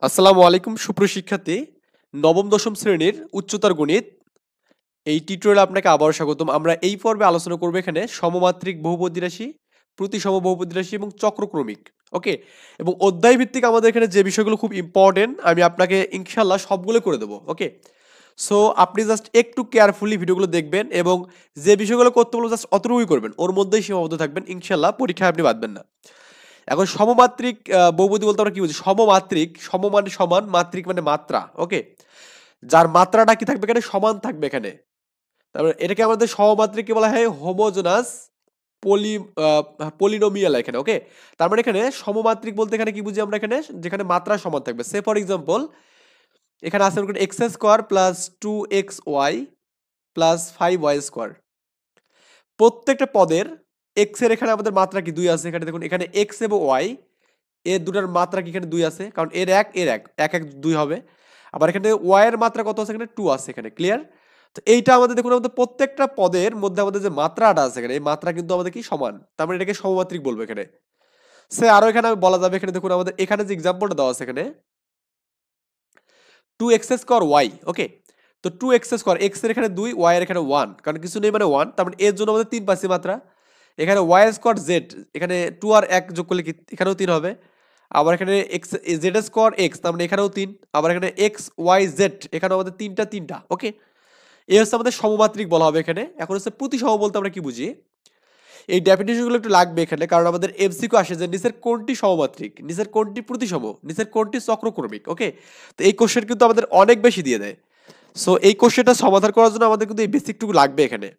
আসসালামু আলাইকুম সুপ্রিয় শিক্ষার্থী, নবম দশম শ্রেণীর উচ্চতর গণিত এই টিউটোরিয়ালে আপনাকে আবারও স্বাগতম। আমরা এই পর্বে আলোচনা করব এখানে সমমাত্রিক বহুপদী রাশি, প্রতিসম বহুপদী রাশি এবং চক্রক্রমিক। ওকে, এবং অধ্যায় ভিত্তিক আমাদের এখানে যে বিষয়গুলো খুব ইম্পর্টেন্ট আমি আপনাকে ইনশাল্লাহ সবগুলো করে দেবো। ওকে, সো আপনি জাস্ট একটু কেয়ারফুলি ভিডিওগুলো দেখবেন এবং যে বিষয়গুলো করতে বলবো জাস্ট অতটুকুই করবেন, ওর মধ্যেই সীমাবদ্ধ থাকবেন, ইনশাল্লাহ পরীক্ষায় আপনি বাঁধবেন না। এখন সমমাত্রিক বহুপদী বলতে আমরা কি বুঝি? সমমাত্রিক, সম মানে সমান, মাত্রিক মানে মাত্রা। ওকে, যার মাত্রাটা কি থাকবে এখানে? সমান থাকবে এখানে। তারপরে এটাকে আমাদের সমমাত্রিক বলা হয় হোমোজেনাস পলি পলিনোমিয়াল এখানে। ওকে, তার মানে এখানে সমমাত্রিক বলতে এখানে কি বুঝি আমরা? এখানে যেখানে মাত্রা সমান থাকবে। সে ফর এক্সাম্পল এখানে আছে x square plus 2xy plus 5y square. প্রত্যেকটা পদের এক্স এর এখানে আমাদের মাত্রা কি 2 আছে। এখানে দেখুন, এখানে এক্স এবং ওয়াই এর দুটার মাত্রা কি এখানে 2 আছে, কারণ এর এক এর এক এক এক 2 হবে। আবার এখানে ওয়াই এর মাত্রা কত আছে? এখানে 2 আছে এখানে। ক্লিয়ার? তো এইটা আমাদের দেখুন, আমাদের প্রত্যেকটা পদের মধ্যে আমাদের যে মাত্রাটা আছে এখানে, এই মাত্রা কিন্তু আমাদের কি সমান, তার মানে এটাকে সমমাত্রিক বলবো এখানে। সে আরো এখানে বলা যাবে, এখানে দেখুন আমাদের এখানে যে এক্সাম্পলটা দেওয়া আছে এখানে 2x স্কয়ার y। ওকে, তো 2x স্কয়ার, x এর এখানে 2, y এর এখানে 1, কারণ কিছু নেই মানে 1, তার মানে এর জন্য আমাদের 3 পাচ্ছি মাত্রা। এখানে y স্কয়ার z, এখানে 2 আর 1 যোগ করলে কি এখানেও 3 হবে। আবার এখানে x z স্কয়ার x, তার মানে এখানেও 3। আবার এখানে x y z, এখানে আমাদের তিনটা। ওকে, এই হচ্ছে আমাদের সমমাত্রিক বলা হবে এখানে। এখন হচ্ছে প্রতিসম বলতে আমরা কি বুঝি? এই ডেফিনিশনগুলো একটু লাগবে এখানে, কারণ আমাদের এমসিকিউ আসে যে নিচের কোনটি সমমাত্রিক, নিচের কোনটি প্রতিসম, নিচের কোনটি চক্রক্রমিক। ওকে, তো এই কোশ্চেন কিন্তু আমাদের অনেক বেশি দিয়ে দেয়। সো এই কোশ্চেনটা সমাধান করার জন্য আমাদের কিন্তু এই বেসিকটুকু লাগবে এখানে।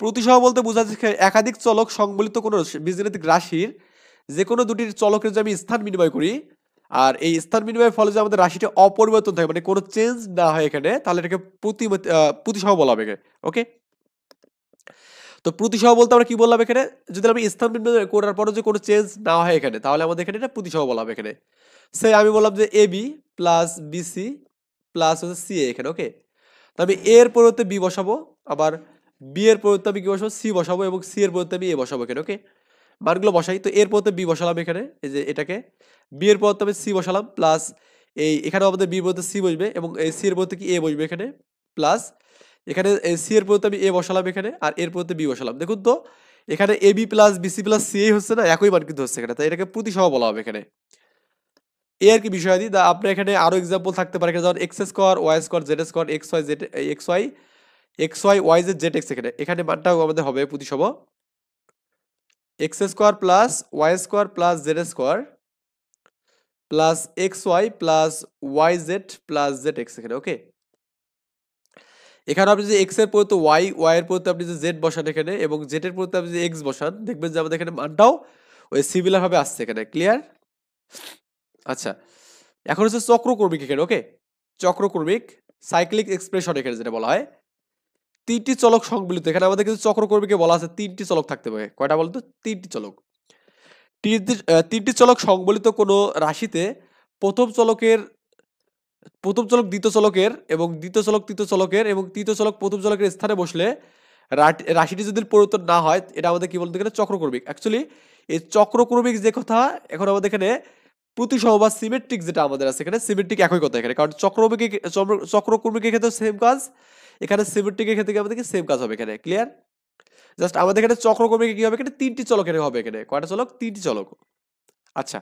প্রতিসম বলতে বোঝা যাচ্ছে একাধিক চলক সংবলিত কোনো বীজগাণিতিক রাশির যে কোনো দুটির চলকের যে আমি স্থান বিনিময় করি, আর এই স্থান বিনিময়ের ফলে যে আমাদের রাশিটা অপরিবর্তন থাকে, মানে কোনো চেঞ্জ না হয় এখানে, তাহলে এটাকে প্রতিসম বলা হবে। ওকে, তো প্রতিসম বলতে আমরা কি বললাম এখানে? যদি আমি স্থান বিনিময় করার পরে যে কোনো চেঞ্জ না হয় এখানে, তাহলে আমাদের এখানে এটা প্রতিসম বলা হবে এখানে। সে আমি বললাম যে a B plus BC plus হচ্ছে সি এখানে। ওকে, তো আমি এ এর পরিবর্তে বি বসাবো, আবার বি এর পরিবর্তে আমি কি বসাবো? সি বসাবো, এবং সি এর পরিবর্তে আমি এ বসাবো এখানে। ওকে, মানগুলো বসাই, তো এর পরিবর্তে বি বসালাম এখানে, এই যে এটাকে বি এর পরিবর্তে আমি সি বসালাম, প্লাস এই এখানে আমাদের বি এর পরিবর্তে সি বসবে এবং এই সি এর পরিবর্তে কি এ বসবে এখানে, প্লাস এখানে সি এর পরিবর্তে আমি এ বসালাম এখানে, আর এর পরিবর্তে বি বসালাম। দেখুন তো এখানে A B plus BC plus C হচ্ছে না, একই মান কিন্তু হচ্ছে এখানে, তাই এটাকে প্রতিসম বলা হবে এখানে। এই আর কি বিষয়াদি। আপনার এখানে আরো এক্সাম্পল থাকতে পারে, যেমন x square y square z square x y z x y y z z x, এখানে এখানে মানটাও আমাদের হবে প্রতিসম x square plus y square plus z square plus x y plus y z plus z x এখানে। Okay, এখানে আপনি যে এক্স এর পরিবর্তে ওয়াই, ওয়াই এর পরিবর্তে আপনি যে জেড বসান এখানে, এবং জেড এর পরিবর্তে আপনি যে এক্স বসান, দেখবেন যে আমাদের এখানে মানটাও ওই সিমিলার ভাবে আসছে এখানে। ক্লিয়ার? আচ্ছা, এখন হচ্ছে চক্রক্রমিক এখানে। ওকে, চক্রক্রমিক সাইক্লিক এক্সপ্রেশন এখানে যেটা বলা হয়, তিনটি চলক সংবলিত। এখানে আমাদের কিন্তু চক্রক্রমিকে বলা আছে তিনটি চলক থাকতে পারে। কয়টা বলতো? তিনটি চলক। তিনটি চলক সংবলিত কোনো রাশিতে প্রথম চলকের প্রথম চলক দ্বিতীয় চলকের, এবং দ্বিতীয় চলক তৃতীয় চলকের, এবং তৃতীয় চলক প্রথম চলকের স্থানে বসলে রাশিটি যদি পরিবর্তন না হয়, এটা আমাদের কি বলতে গেলে চক্রক্রমিক। অ্যাকচুয়ালি এই চক্রক্রমিক যে কথা, এখন আমাদের এখানে প্রতিসম বা সিমেট্রিক যেটা আমাদের আছে এখানে, সিমেট্রিক একই কথা এখানে, কারণ চক্রক্রমিকের ক্ষেত্রে সেম কাজ, এখানে সিমেট্রিকের ক্ষেত্রে আমাদের কি সেম কাজ হবে এখানে। ক্লিয়ার? জাস্ট আমাদের এখানে চক্রক্রমিকে কি হবে? এখানে তিনটি চলক এখানে হবে এখানে। কয়টা চলক? তিনটি চলক। আচ্ছা,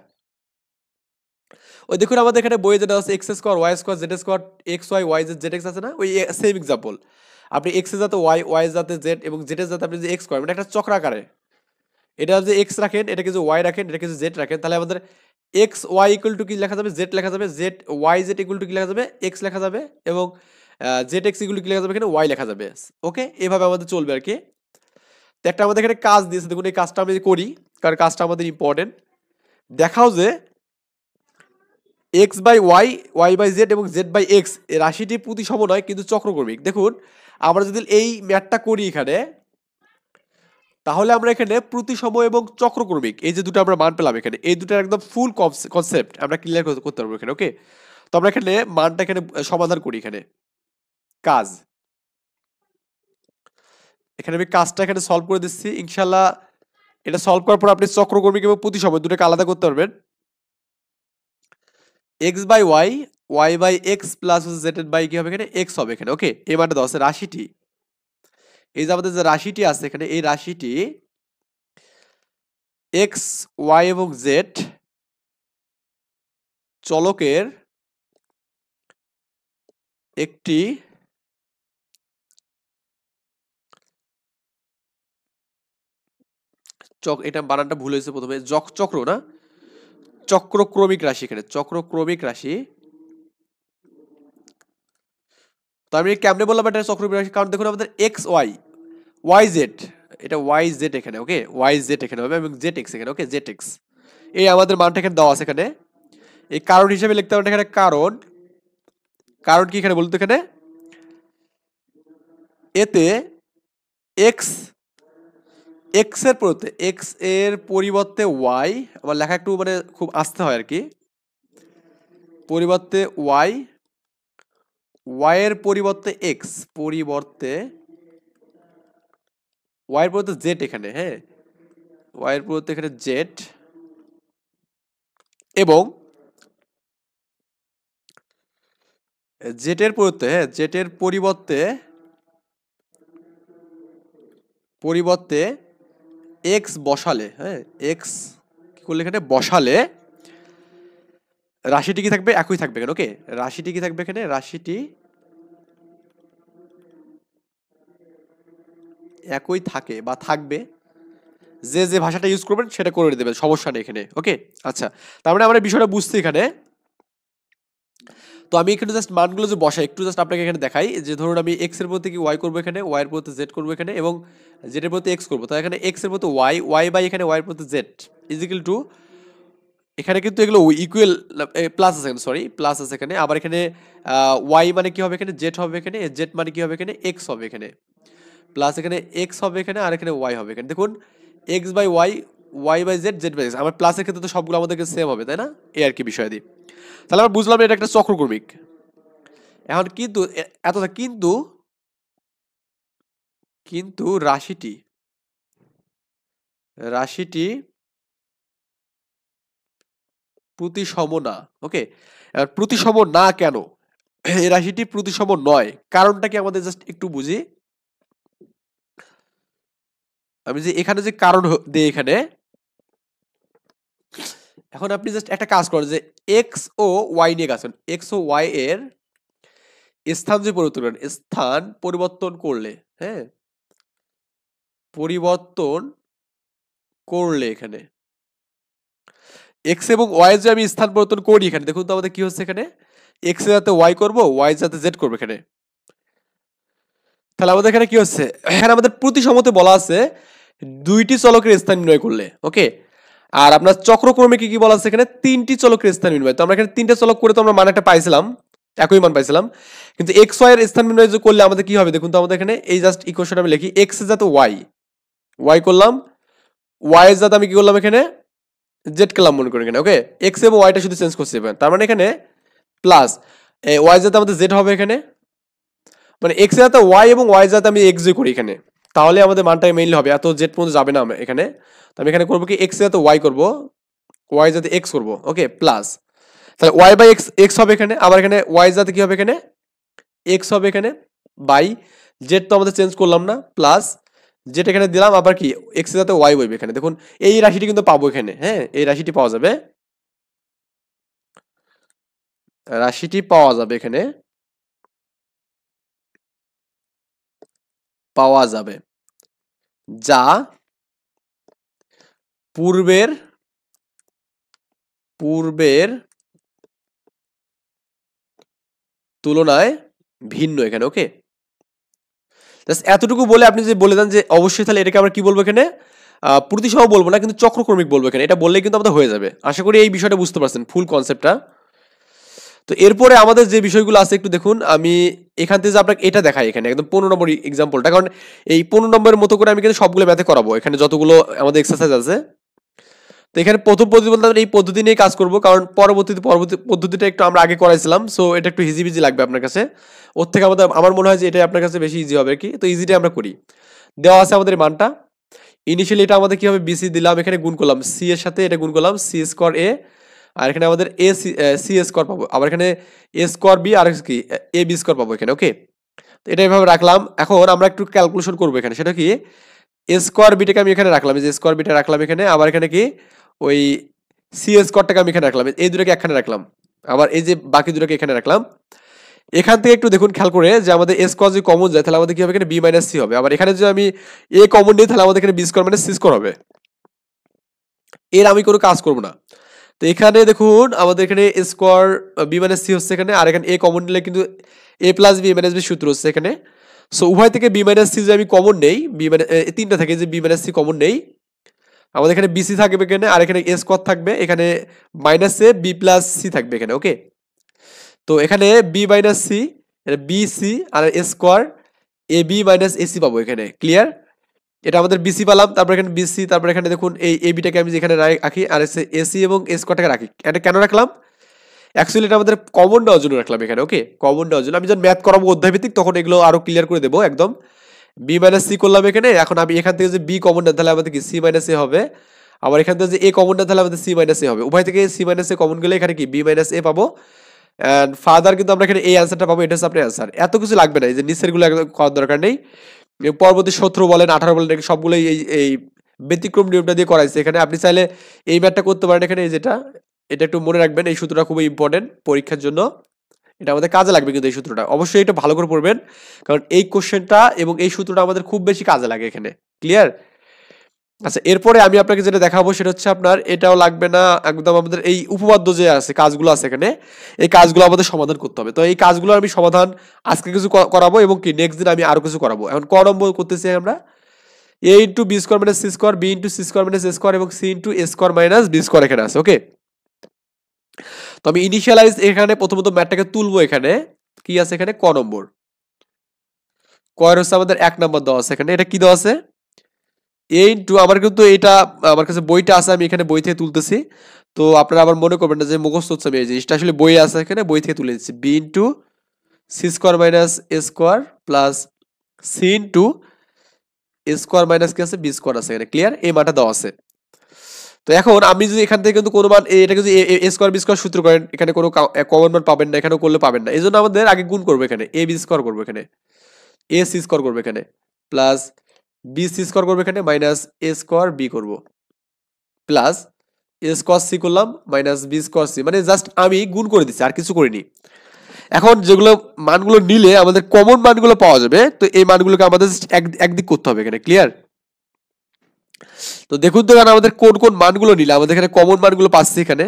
ওই দেখুন আমাদের এখানে বইয়ে যেটা আছে x square y square z square x y y z z x আছে না, ওই সেম এক্সাম্পল। আপনি এক্স এর যাতে ওয়াই, ওয়াই যাতে জেড, এবং জেড এর যাতে আপনি যে এক্স করেন, মানে একটা চক্রাকারে এটা যে এক্স রাখেন, এটাকে যে ওয়াই রাখেন, এটাকে যে জেড রাখেন, তাহলে আমাদের এক্স ওয়াই ইকুয়াল টু কি লেখা যাবে? জেড লেখা যাবে। Z y z equal to কি লেখা যাবে? এক্স লেখা যাবে, এবং জেড এক্স ইকুয়াল টু কি লেখা যাবে? এখানে ওয়াই লেখা যাবে। ওকে, এভাবে আমাদের চলবে আর কি। তো একটা আমাদের এখানে কাজ দিয়েছে, দেখুন এই কাজটা আমি করি, কারণ কাজটা আমাদের ইম্পর্টেন্ট। দেখাও যে x by y, y by z এবং জেড বাই এক্স এই রাশিটি প্রতিসম নয় কিন্তু চক্রক্রমিক। দেখুন আমরা যদি এই ম্যাথটা করি এখানে, তাহলে আমরা এখানে প্রতিসম এবং চক্রক্রমিক এই যে দুটো আমরা মান পেলাম এখানে, এই দুটার একদম ফুল কনসেপ্ট আমরা ক্লিয়ার করতে পারবো এখানে। ওকে, তো আমরা এখানে মানটা এখানে সমাধান করি এখানে। কাজ এখানে আমি কাজটা এখানে সলভ করে দিচ্ছি ইনশাল্লাহ। এটা সলভ করার পর আপনি চক্রক্রমিক এবং প্রতিসম দুটোকে আলাদা করতে পারবেন। X by y, y by x plus z by কি হবে এখানে এক্স হবে এখানে। ওকে, এই মানটা দেওয়া আছে রাশিটি। এই যে আমাদের যে রাশিটি আছে এখানে, এই রাশিটি এক্স, ওয়াই এবং জেড চলকের একটি এটা বানানটা ভুল হয়েছে প্রথমে, চক্র না, চক্রক্রমিক রাশি, এখানে চক্রক্রমিক রাশি। তো আমি কেমনে বললাম এটা চক্রক্রমিক রাশি, কারণ দেখুন আমাদের এক্স ওয়াই, ওয়াই জেড, এটা ওয়াই জেড এখানে, ওকে ওয়াই জেড এখানে হবে এবং জেড এক্স এখানে, ওকে জেড এক্স, এই আমাদের মানটা এখানে দেওয়া আছে এখানে। এই কারণ হিসেবে লিখতে পারেন এখানে, কারণ, কারণ কি এখানে বলতো এখানে, এতে এক্স, এক্স এর পরিবর্তে, এক্স এর পরিবর্তে ওয়াই, আমার লেখা একটু মানে খুব আস্তে হয় আর কি, পরিবর্তে ওয়াই, ওয়াই এর পরিবর্তে এক্স, পরিবর্তে ওয়াই এর পরিবর্তে জেড এখানে, হ্যাঁ ওয়াই এর পরিবর্তে এখানে জেড, এবং জেড এর পরিবর্তে, হ্যাঁ জেড এর পরিবর্তে, পরিবর্তে এক্স বসালে, হ্যাঁ এক্স কি করলে এখানে বসালে রাশিটি কি থাকবে, একই থাকবে এখানে। ওকে, রাশিটি কি থাকবে এখানে, রাশিটি একই থাকে বা থাকবে, যে যে ভাষাটা ইউজ করবেন সেটা করে দেবেন, সমস্যা নেই এখানে। ওকে, আচ্ছা, তার মানে আমরা বিষয়টা বুঝছি এখানে। তো আমি এখানে জাস্ট মানগুলো যে বসাই, একটু জাস্ট আপনাকে এখানে দেখাই, যে ধরুন আমি এক্স এর প্রতি কি ওয়াই করবো এখানে, ওয়াই এর প্রতি জেড করবো এখানে, এবং জেড এর প্রতি এক্স করবো। তো এখানে এক্স এর প্রতি ওয়াই, ওয়াই বাই এখানে ওয়াই এর প্রতি জেড ইজিক্যাল টু, এখানে কিন্তু এগুলো ইকুয়াল প্লাস আছে, সরি প্লাস আছে এখানে। আবার এখানে ওয়াই মানে কি হবে এখানে, জেড হবে এখানে, জেড মানে কি হবে এখানে, এক্স হবে এখানে, প্লাস এখানে এক্স হবে এখানে, আর এখানে ওয়াই হবে এখানে। দেখুন x by y, y by z, z by x, আমার প্লাসের ক্ষেত্রে তো সবগুলো আমাদেরকে সেম হবে, তাই না, এই আর কি বিষয় দিই। তাহলে আমরা বুঝলাম এটা একটা চক্রক্রমিক। এখন কিন্তু এতটা কিন্তু, কিন্তু রাশিটি, রাশিটি প্রতিসম না। ওকে, প্রতিসম না কেন, এই রাশিটি প্রতিসম নয়, কারণটা কি আমাদের জাস্ট একটু বুঝি। আমি যে এখানে যে কারণ দিই এখানে, এখন আপনি জাস্ট একটা কাজ করেন যে এক্স ও ওয়াই নিয়ে কাজ করেন, এক্স ও ওয়াই এর স্থান যে পরিবর্তন করেন, স্থান পরিবর্তন করলে, হ্যাঁ পরিবর্তন করলে এখানে এক্স এবং ওয়াই যে আমি স্থান পরিবর্তন করি এখানে, দেখুন তো আমাদের কি হচ্ছে এখানে, এক্স এর যাতে ওয়াই করবো, ওয়াই যাতে জেড করবো এখানে। তাহলে আমাদের এখানে কি হচ্ছে, এখানে আমাদের প্রতিসমতে বলা আছে দুইটি চলকের স্থান নির্ণয় করলে। ওকে, আর আপনার চক্রক্রমে কি কি বলা আছে এখানে, তিনটি চলকের স্থান নির্ণয়। তো আমরা এখানে তিনটা চলক করে তো আমরা মান একটা পাইছিলাম, একই মান পাইছিলাম, কিন্তু এক্স ওয়াই এর স্থান নির্ণয় যে করলে আমাদের কি হবে, দেখুন তো আমাদের এখানে এই জাস্ট ইকুয়েশন আমি লিখি, এক্স এর যাতে ওয়াই, ওয়াই করলাম, ওয়াই এর যাতে আমি কি করলাম এখানে জেড করলাম মনে করি এখানে। ওকে, এক্স এবং ওয়াইটা শুধু চেঞ্জ করতে হবে, তার মানে এখানে প্লাস ওয়াই যাতে আমাদের জেড হবে এখানে, মানে এক্স এর যাতে ওয়াই এবং ওয়াই যাতে আমি এক্স করি এখানে, তাহলে আমাদের মানটা মেইনলি হবে, এত জেড পর্যন্ত যাবে না এখানে। তো আমি এখানে করবো কি, এক্স এর যাতে ওয়াই করবো, ওয়াই যাতে এক্স করবো, ওকে প্লাস, তাহলে ওয়াই বাই এক্স, এক্স হবে এখানে, আবার এখানে ওয়াই যাতে কি হবে এখানে এক্স হবে এখানে, বাই জেড তো আমাদের চেঞ্জ করলাম না, প্লাস জেড এখানে দিলাম, আবার কি এক্স এর যাতে ওয়াই বইবে এখানে। দেখুন এই রাশিটি কিন্তু পাবো এখানে, হ্যাঁ এই রাশিটি পাওয়া যাবে, রাশিটি পাওয়া যাবে এখানে, পাওয়া যাবে, যা পূর্বের, পূর্বের তুলনায় ভিন্ন এখানে। ওকে, এতটুকু বলে আপনি যে বলে দেন যে অবশ্যই, তাহলে এটাকে আমরা কি বলবো এখানে, প্রতিসম বলবো না, কিন্তু চক্রক্রমিক বলবো এখানে, এটা বললেই কিন্তু আমাদের হয়ে যাবে। আশা করি এই বিষয়টা বুঝতে পারছেন, ফুল কনসেপ্টটা। তো এরপরে আমাদের যে বিষয়গুলো আছে একটু দেখুন, আমি এখান থেকে যে আপনাকে এটা দেখাই এখানে একদম 15 নম্বর এক্সাম্পলটা, কারণ এই 15 নম্বরের মতো করে আমি কিন্তু সবগুলো ম্যাথে করাবো এখানে যতগুলো আমাদের এক্সারসাইজ আছে। তো এখানে প্রথম পদ্ধতি বলতে এই পদ্ধতি নিয়ে কাজ করবো, কারণ পরবর্তী পদ্ধতিটা একটু আমরা আগে করাইছিলাম, সো এটা একটু হিজিবিজি লাগবে আপনার কাছে, ওর থেকে আমাদের আমার মনে হয় যে এটাই আপনার কাছে বেশি ইজি হবে কি। তো ইজিটাই আমরা করি, দেওয়া আছে আমাদের মানটা, ইনিশিয়ালি এটা আমাদের কি হবে, বিসি দিলাম, এখানে গুণ করলাম সি এর সাথে, এটা গুণ করলাম সি স্কোয়ার এ আর এখানে আমাদের এ সি স্কোয়ার পাবো, আবার এখানে এ স্কোয়ার বি আর কি এ বি স্কোয়ার পাবো এখানে। ওকে, তো এটা এভাবে রাখলাম। এখন আমরা একটু ক্যালকুলেশন করবো এখানে, সেটা কি এ স্কোয়ার বিটাকে আমি এখানে রাখলাম, যে স্কোয়ার বিটা রাখলাম এখানে, আবার এখানে কি ওই সি স্কোয়ারটাকে আমি এখানে রাখলাম, এই দুটোকে এখানে রাখলাম, আবার এই যে বাকি দুটোকে এখানে রাখলাম। এখান থেকে একটু দেখুন খেয়াল করে যে আমাদের এ স্কোয়ার যদি কমন যায় তাহলে আমাদের কি হবে, এখানে বি মাইনাস সি হবে। আবার এখানে যদি আমি এ কমন নিই তাহলে আমাদের এখানে b square minus C square হবে। এর আমি কোনো কাজ করবো না। তো এখানে দেখুন আমাদের এখানে এ স্কোয়ার বি মাইনাস সি হচ্ছে এখানে, আর এখানে এ কমন নিলে কিন্তু এ প্লাস বি মাইনাস বি সূত্র হচ্ছে এখানে। সো উভয় থেকে বি মাইনাস সি যে আমি কমন নেই, বি মাইনাস তিনটা থেকে যে বি মাইনাস সি কমন নেই, আমাদের এখানে বিসি থাকবে এখানে, আর এখানে এ স্কোয়ার থাকবে এখানে, minus A B plus C থাকবে এখানে। ওকে, তো এখানে B minus C, B C আর A square A B minus AC পাবো এখানে। ক্লিয়ার? এটা আমাদের বিসি পেলাম, তারপর এখানে বিসি, তারপর এখানে দেখুন এই এ বিটাকে আমি যেখানে রাখি, আর এসি এবং এ স্কোয়ারটাকে রাখি। এটা কেন রাখলাম? অ্যাকচুয়ালি এটা আমাদের কমন নেওয়ার জন্য রাখলাম এখানে। ওকে, কমন নেওয়ার জন্য। আমি যখন ম্যাথ করাবো অধ্যায়ভিত্তিক তখন এগুলো আরো ক্লিয়ার করে দেবো একদম। বি মাইনাস সি করলাম এখানে, এখন আমি এখান থেকে যে বি কমন নেন তাহলে আমাদের কি সি মাইনাস এ হবে, আবার এখান থেকে যে এ কমন নেন তাহলে আমাদের সি মাইনাস এ হবে। উভয় থেকে সি মাইনাস এ কমন গেলে এখানে কি বি মাইনাস এ পাবো। অ্যান্ড ফার্দার কিন্তু আমরা এখানে এই অ্যান্সারটা পাবো, এটা হচ্ছে আপনার অ্যান্সার। এত কিছু লাগবে না, এই যে নিচেরগুলো একদম করার দরকার নেই। পরবর্তী 17 বলেন 18 বলেন সবগুলোই এই ব্যতিক্রম নিয়মটা দিয়ে করাইছে এখানে। আপনি চাইলে এই ম্যাথটা করতে পারেন এখানে, এই যেটা, এটা একটু মনে রাখবেন, এই সূত্রটা খুবই ইম্পর্টেন্ট পরীক্ষার জন্য, এটা আমাদের কাজে লাগবে কিন্তু এই সূত্রটা অবশ্যই এটা ভালো করে পড়বেন, কারণ এই কোশ্চেনটা এবং এই সূত্রটা আমাদের খুব বেশি কাজে লাগে এখানে। ক্লিয়ার? আচ্ছা, এরপরে আমি আপনাকে যেটা দেখাবো সেটা হচ্ছে আপনার এটাও লাগবে না একদম, আমাদের এই উপপাদ্য যে আছে কাজগুলো আছে এখানে, এই কাজগুলো আমাদের সমাধান করতে হবে। তো এই কাজগুলো আমি সমাধান আজকে কিছু করাবো এবং কি নেক্সট দিন আমি আরো কিছু করাবো। এখন ক নম্বর করতেছি আমরা, A into B square minus C square, B into C square minus A square এবং C into A square minus B square এখানে আছে। ওকে, তো আমি ইনিশিয়ালাইজ এখানে প্রথমত ম্যাথটাকে তুলবো এখানে, কি আছে এখানে ক নম্বর, কয়ের হচ্ছে আমাদের 1 নম্বর দেওয়া আছে এখানে। এটা কি দেওয়া আছে, এ ইন্টু, আমার কিন্তু এটা আমার কাছে বইটা আছে, আমি এখানে বই থেকে তুলতেছি, তো আপনারা আবার মনে করবেন না যে মুখস্থ হচ্ছে, আমি এই জিনিসটা আসলে বই আছে এখানে, বই থেকে তুলে দিচ্ছি। B into C square minus A square plus C into A square minus কি আছে বি স্কোয়ার আছে এখানে। ক্লিয়ার? এই মানটা দেওয়া আছে। তো এখন আমি যদি এখান থেকে কিন্তু কোনো মান এটাকে যদি এ স্কোয়ার বি স্কোয়ার সূত্র করেন, এখানে কোনো কমন মান পাবেন না, এখানেও করলে পাবেন না। এই জন্য আমাদের আগে গুণ করবো এখানে, এ বি স্কোয়ার করবো এখানে, এ সি স্কোয়ার করবো এখানে, প্লাস বি সি স্কোয়ার করবো এখানে, মাইনাস এ স্কোয়ার বি করবো, প্লাস এ স্কোয়ার সি করলাম, মাইনাস বি স্কোয়ার সি। মানে জাস্ট আমি গুণ করে দিচ্ছি, আর কিছু করিনি। এখন যেগুলো মানগুলো নিলে আমাদের কমন মানগুলো পাওয়া যাবে, তো এই মানগুলোকে আমাদের একদিক করতে হবে এখানে। ক্লিয়ার? তো দেখুন তো এখানে আমাদের কোন কোন মানগুলো নিলে আমাদের এখানে কমন মানগুলো পাচ্ছি, এখানে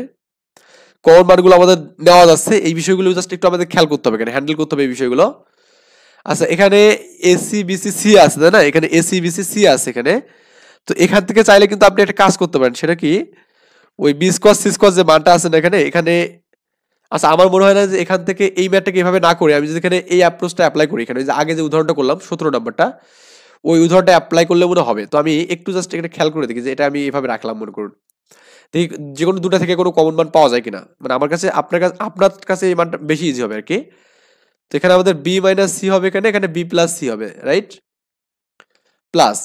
কমন মানগুলো আমাদের নেওয়া যাচ্ছে, এই বিষয়গুলো জাস্ট একটু আমাদের খেয়াল করতে হবে এখানে, হ্যান্ডেল করতে হবে এই বিষয়গুলো। আচ্ছা, এখানে এসি বিসি সি আছে তাই না, এখানে এসি বিসি সি আছে এখানে। তো এখান থেকে চাইলে কিন্তু আপনি একটা কাজ করতে পারেন, সেটা কি ওই বি স্কোয়ার সি স্কোয়ার যে মানটা আছে না এখানে এখানে, আচ্ছা আমার মনে হয় না যে এখান থেকে এই ম্যাথটাকে এভাবে না করে আমি যদি এখানে এই অ্যাপ্রোচটা অ্যাপ্লাই করি, এখানে যে আগে যে উদাহরণটা করলাম 17 নম্বরটা, ওই উদাহরণটা অ্যাপ্লাই করলে মনে হবে। তো আমি একটু জাস্ট এখানে খেয়াল করে দেখি যে এটা আমি এভাবে রাখলাম মনে করুন, দেখি যে কোনো দুটা থেকে কোনো কমন মান পাওয়া যায় কিনা। মানে আমার কাছে আপনার কাছে এই মানটা বেশি ইজি হবে আর কি। তো এখানে আমাদের বি মাইনাস সি হবে এখানে, এখানে বি প্লাস সি হবে, রাইট? প্লাস,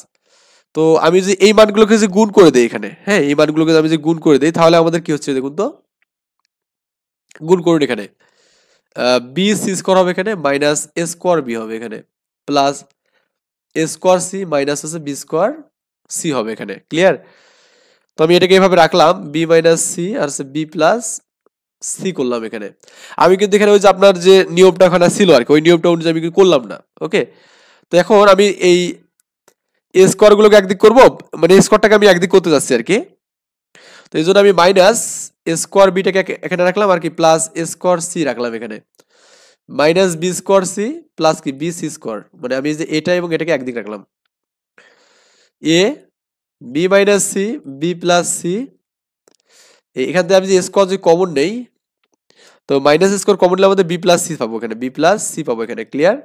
তো আমি যদি এই মানগুলোকে যে গুণ করে দিই এখানে, হ্যাঁ এই মানগুলোকে আমি যে গুণ করে দিই তাহলে আমাদের কি হচ্ছে দেখুন তো, গুণ করুন এখানে, বি সি স্কোয়ার হবে এখানে, মাইনাস এ স্কোয়ার বি হবে এখানে, প্লাস এ স্কোয়ার সি মাইনাস হচ্ছে বি স্কোয়ার সি হবে এখানে। ক্লিয়ার? তো আমি এটাকে এভাবে রাখলাম, বি মাইনাস সি আর হচ্ছে বি প্লাস সি করলাম এখানে। আমি কিন্তু এখানে ওই যে আপনার যে নিয়মটা ওখানে ছিল আর কি, ওই নিয়মটা অনুযায়ী আমি কিন্তু করলাম না। ওকে, তো এখন আমি এই এ স্কোয়ারগুলোকে একদিক করবো, মানে স্কোয়ারটাকে আমি একদিক করতে যাচ্ছি আর কি। তো এই জন্য আমি মাইনাস স্কোয়ার বিটাকে এখানে রাখলাম আর কি, প্লাস স্কোয়ার সি রাখলাম এখানে, minus B square C plus কি বি সি স্কোয়ার, মানে আমি যে এটা এবং এটাকে একদিক রাখলাম, A B minus C B plus C. এখান থেকে আমি যে স্কোয়ার যদি কমন নেই, তো মাইনাস স্কোয়ার কমন নিলে আমাদের বি প্লাস সি পাবো এখানে, বি প্লাস সি পাবো এখানে। ক্লিয়ার?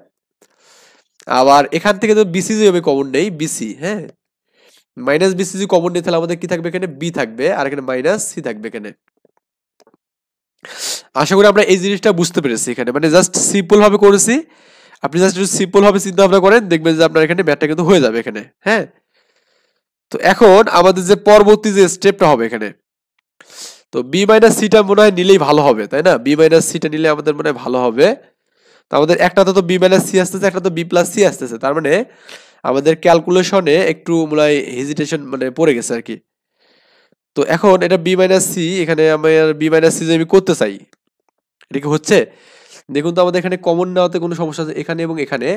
আবার এখান থেকে তো বিসি যদি আমি কমন নেই, বিসি, হ্যাঁ মাইনাস বিসি যদি কমন নেই তাহলে আমাদের কি থাকবে এখানে, বি থাকবে, আর এখানে মাইনাস সি থাকবে এখানে। আশা করি আমরা এই জিনিসটা বুঝতে পেরেছি এখানে, মানে জাস্ট সিম্পল ভাবে করেছি। আপনি জাস্ট একটু সিম্পল ভাবে চিন্তা ভাবনা করেন, দেখবেন যে আপনার এখানে ম্যাথটা কিন্তু হয়ে যাবে এখানে। হ্যাঁ, তো এখন আমাদের যে পরবর্তী যে স্টেপটা হবে এখানে, তো তো বি মাইনাস সিটা মনে হয় নিলেই ভালো হবে, তাই না? বি মাইনাস সিটা নিলে আমাদের মনে হয় ভালো হবে। তো আমাদের একটা তো বি মাইনাস সি আসতেছে, একটা তো বি প্লাস সি আসতেছে, তার মানে আমাদের ক্যালকুলেশনে একটু মনে হয় হেজিটেশন মানে পড়ে গেছে আর কি। তো এখন এটা বি মাইনাস সি, এখানে আমার বি মাইনাস সি যে আমি করতে চাই, এটা কি হচ্ছে? দেখুন তো আমাদের এখানে কমন নেওয়াতে কোনো সমস্যা আছে? এখানে এবং এখানে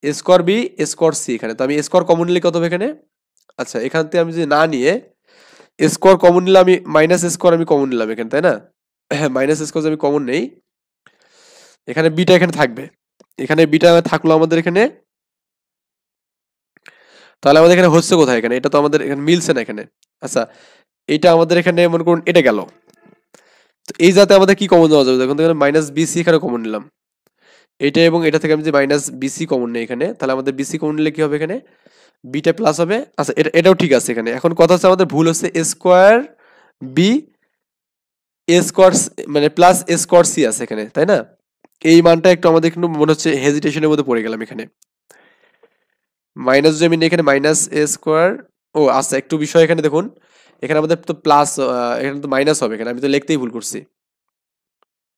স্কোয়ার বি স্কোয়ার সি, এখানে তো আমি স্কোয়ার কমন নিলে কত হবে এখানে? আচ্ছা, এখান থেকে আমি যদি না নিয়ে স্কোয়ার কমন নিলে, আমি মাইনাস স্কোয়ার আমি কমন নিলাম এখানে, তাই না? হ্যাঁ, মাইনাস স্কোয়ার আমি কমন নেই, এখানে বিটা এখানে থাকবে, এখানে বিটা থাকলো আমাদের এখানে। তাহলে আমাদের এখানে হচ্ছে কোথায়? এখানে এটা তো আমাদের এখানে মিলছে না এখানে। আচ্ছা, এটা আমাদের এখানে মনে করুন এটা গেল। তো এই যাতে আমাদের কি কমন দেওয়া যাবে? দেখুন এখানে মাইনাস বিসি এখানে কমন নিলাম, এটা এবং এটা থেকে আমি যে মাইনাস বিসি কমন নেই এখানে, তাহলে আমাদের বিসি কমন নিলে কি হবে এখানে? বিটা প্লাস হবে। আচ্ছা, এটাও ঠিক আছে এখানে। এখন কথা হচ্ছে আমাদের ভুল হচ্ছে স্কোয়ার বি স্কোয়ার মানে প্লাস স্কোয়ার সি আছে এখানে, তাই না? এই মানটা একটু আমাদের কিন্তু মনে হচ্ছে হেজিটেশনের মধ্যে পড়ে গেলাম এখানে। মাইনাস যদি আমি এখানে মাইনাস এ স্কোয়ার, ও আচ্ছা একটু বিষয় এখানে দেখুন, এখানে আমাদের তো প্লাস, এখানে তো মাইনাস হবে এখানে, আমি তো লিখতেই ভুল করছি,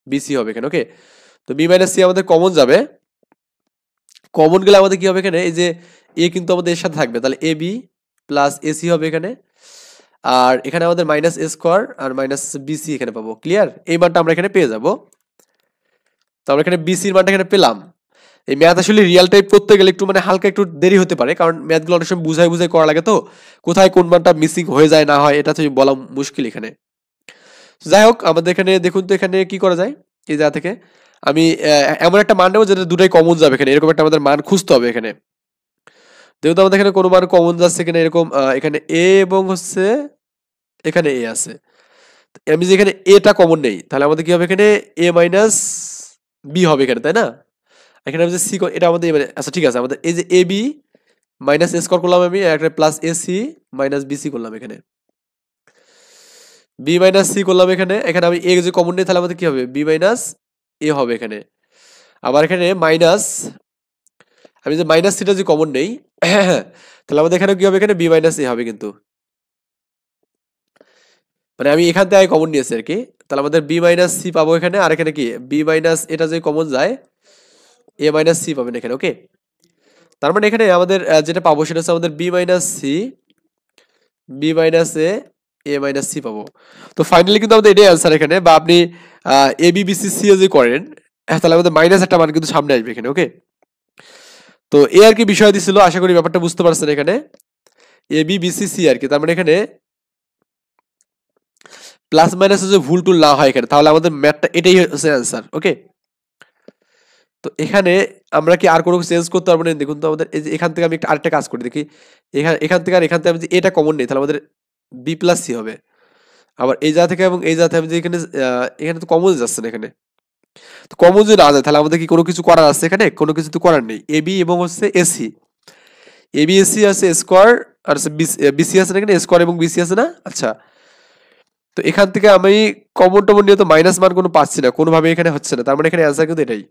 বিসি হবে এখানে। ওকে, তো বি মাইনাস সি আমাদের কমন যাবে, কমন গেলে আমাদের কি হবে এখানে? এই যে এ কিন্তু আমাদের এর সাথে থাকবে, তাহলে এ বি প্লাস এসি হবে এখানে, আর এখানে আমাদের মাইনাস এ স্কোয়ার আর মাইনাস বিসি এখানে পাবো। ক্লিয়ার? এই মানটা আমরা এখানে পেয়ে যাব। তো আমরা এখানে বিসির মানটা এখানে পেলাম। এই ম্যাথ আসলে রিয়েল টাইপ করতে গেলে একটু মানে হালকা একটু দেরি হতে পারে, কারণ ম্যাথগুলো অনেক সময় বুঝাই বুঝাই করা লাগে, তো কোথায় কোন মানটা মিসিং হয়ে যায় না হয় এটা তো বলা মুশকিল এখানে। যাই হোক, আমাদের এখানে দেখুন তো এখানে কি করা যায়। এই জায়গা থেকে আমি এমন একটা মান নেবো যেটা দুটাই কমন যাবে এখানে, এরকম একটা আমাদের মান খুঁজতে হবে এখানে। যেহেতু আমাদের এখানে কোনো মান কমন যাচ্ছে কিনা এরকম, এখানে এ এবং হচ্ছে এখানে এ আছে, আমি যে এখানে এটা কমন নেই, তাহলে আমাদের কি হবে এখানে? এ মাইনাস বি হবে এখানে, তাই না? এখানে আমি যে সি, এটা আমাদের আচ্ছা ঠিক আছে, আমাদের এই যে a B minus A square করলাম আমি, একটা plus a c minus b c করলাম এখানে, বি মাইনাস সি করলাম এখানে। এখানে আমি এ যে কমন নেই, তাহলে আমাদের কি হবে? বি মাইনাস এ হবে এখানে। আবার এখানে মাইনাস, আমি যে মাইনাস সিটা যে কমন নেই, তাহলে আমাদের এখানে কি হবে? এখানে বি মাইনাস এ হবে কিন্তু, মানে আমি এখান থেকে কমন নিয়েছি আর কি। তাহলে আমাদের বি মাইনাস সি পাবো এখানে, আর এখানে কি বি মাইনাস এটা যে কমন যায়, এ মাইনাস সি পাবেন এখানে। ওকে, তার মানে এখানে আমাদের যেটা পাবো সেটা হচ্ছে আমাদের B minus C, B minus A minus C পাবো। তো ফাইনালি কিন্তু আমাদের এটাই অ্যান্সার এখানে, বা আপনি A B B C C যদি করেন, তাহলে আমাদের মাইনাস একটা মান কিন্তু সামনে আসবে এখানে। ওকে, তো এ আর কি বিষয় দিছিল, আশা করি ব্যাপারটা বুঝতে পারছেন এখানে। A B B C C আর কি, তার মানে এখানে প্লাস মাইনাস যদি ভুল টুল না হয় এখানে, তাহলে আমাদের ম্যাথটা এটাই হচ্ছে অ্যান্সার। ওকে, তো এখানে আমরা কি আর কোনো চেঞ্জ করতে পারবো না? দেখুন তো আমাদের এই যে এখান থেকে আমি একটা আরেকটা কাজ করি দেখি, এখান থেকে আর এখান থেকে আমি যে এটা কমন নেই, তাহলে আমাদের বি প্লাস সি হবে। আবার এই জায়গা থেকে এবং এই জায়গা থেকে আমি যে এখানে এখানে তো কমন যাচ্ছে না এখানে, তো কমন যদি না যায় তাহলে আমাদের কি কোনো কিছু করার আছে এখানে? কোনো কিছু তো করার নেই। এ বি এবং হচ্ছে এসি, এ বি এসি আছে স্কোয়ার, আর হচ্ছে বিসি আছে না এখানে, স্কোয়ার এবং বিসি আছে না? আচ্ছা, তো এখান থেকে আমি কমন টমন নিয়ে তো মাইনাস মান কোনো পাচ্ছি না, কোনোভাবে এখানে হচ্ছে না, তার মানে এখানে অ্যান্সার কিন্তু এটাই।